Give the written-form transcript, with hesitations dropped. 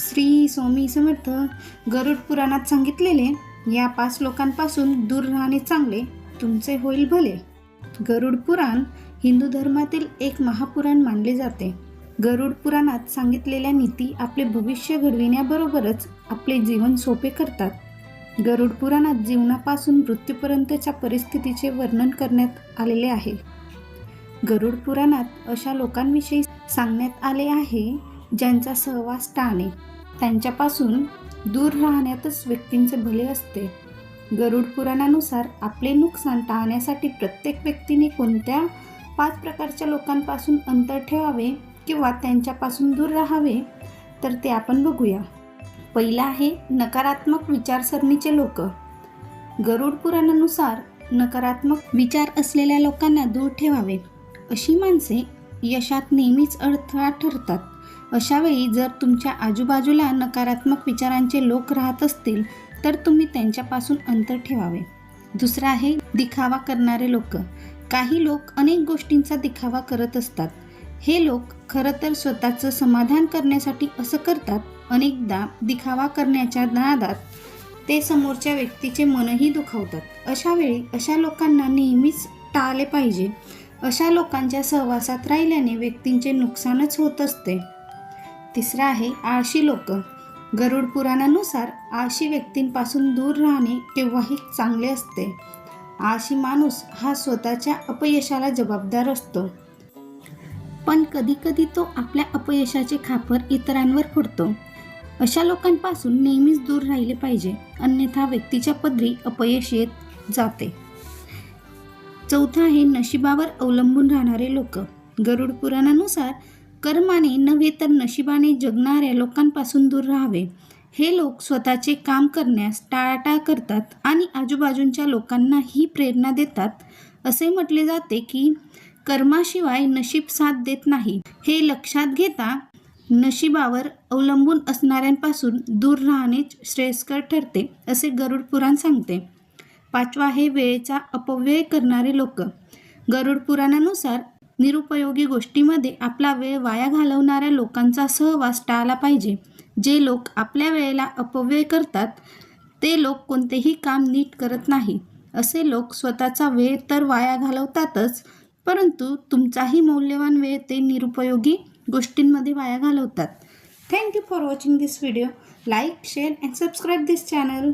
श्री स्वामी समर्थ. गरुड पुराणात सांगितलेले या 5 लोकांपासून दूर राहणे चांगले, तुमचे होईल भले. गरुड पुराण हिंदू धर्मातील एक महापुराण मानले जाते. गरुड पुराणात सांगितलेल्या नीती आपले भविष्य घडविण्याबरोबरच आपले जीवन सोपे करतात. गरुड पुराणात जीवनापासून मृत्यूपर्यंतच्या परिस्थितीचे वर्णन करण्यात आलेले आहे. गरुड पुराणात अशा लोकांविषयी सांगण्यात आले आहे ज्यांचा सहवास टाळणे, त्यांच्यापासून दूर राहण्यातच व्यक्तींचे भले असते. गरुड पुराणानुसार आपले नुकसान टाळण्यासाठी प्रत्येक व्यक्तीने कोणत्या 5 प्रकारच्या लोकांपासून अंतर ठेवावे किंवा त्यांच्यापासून दूर राहावे तर ते आपण बघूया. पहिला आहे नकारात्मक विचारसरणीचे लोक. गरुड पुराणानुसार नकारात्मक विचार असलेल्या लोकांना दूर ठेवावे. अशी माणसे यशात नेहमीच अडथळा ठरतात. अशावेळी जर तुमच्या आजूबाजूला नकारात्मक विचारांचे लोक राहत असतील तर तुम्ही त्यांच्यापासून अंतर ठेवावे. दुसरा आहे दिखावा करणारे लोक. काही लोक अनेक गोष्टींचा दिखावा करत असतात. हे लोक खरं तर स्वतःचं समाधान करण्यासाठी असं करतात. अनेकदा दिखावा करण्याच्या नादात ते समोरच्या व्यक्तीचे मनही दुखावतात. अशावेळी अशा लोकांना नेहमीच टाळले पाहिजे. अशा लोकांच्या सहवासात राहिल्याने व्यक्तींचे नुकसानच होत असते. तिसरा आहे आळशी लोक. गरुड पुराणानुसार आळशी व्यक्तींपासून दूर राहणे केव्हाही चांगले असते. आळशी माणूस हा स्वतःच्या अपयशाला जबाबदार असतो, पण कधीकधी तो आपल्या अपयशाचे खापर इतरांवर फोडतो. अशा लोकांपासून नेहमीच दूर राहिले पाहिजे, अन्यथा व्यक्तीच्या पदरी अपयश येत जाते. चौथा आहे नशिबावर अवलंबून राहणारे लोक. गरुड पुराणानुसार कर्माने नव्हे तर नशिबाने जगणाऱ्या लोकांपासून दूर राहावे. हे लोक स्वतःचे काम करण्यास टाळाटाळ करतात आणि आजूबाजूच्या लोकांना ही प्रेरणा देतात. असे म्हटले जाते की कर्माशिवाय नशीब साथ देत नाही. हे लक्षात घेता नशिबावर अवलंबून असणाऱ्यांपासून दूर राहणे श्रेयस्कर ठरते, असे गरुड पुराण सांगते. पाचवा आहे वेळेचा अपव्यय करणारे लोक. गरुड पुराणानुसार निरुपयोगी गोष्टीमध्ये आपला वेळ वाया घालवणाऱ्या लोकांचा सहवास टाळला पाहिजे. जे लोक आपल्या वेळेला अपव्यय करतात ते लोक कोणतेही काम नीट करत नाही. असे लोक स्वतःचा वेळ तर वाया घालवतातच, परंतु तुमचाही मौल्यवान वेळ ते निरुपयोगी गोष्टींमध्ये वाया घालवतात. Thank you for watching this video. Like, share and subscribe this channel.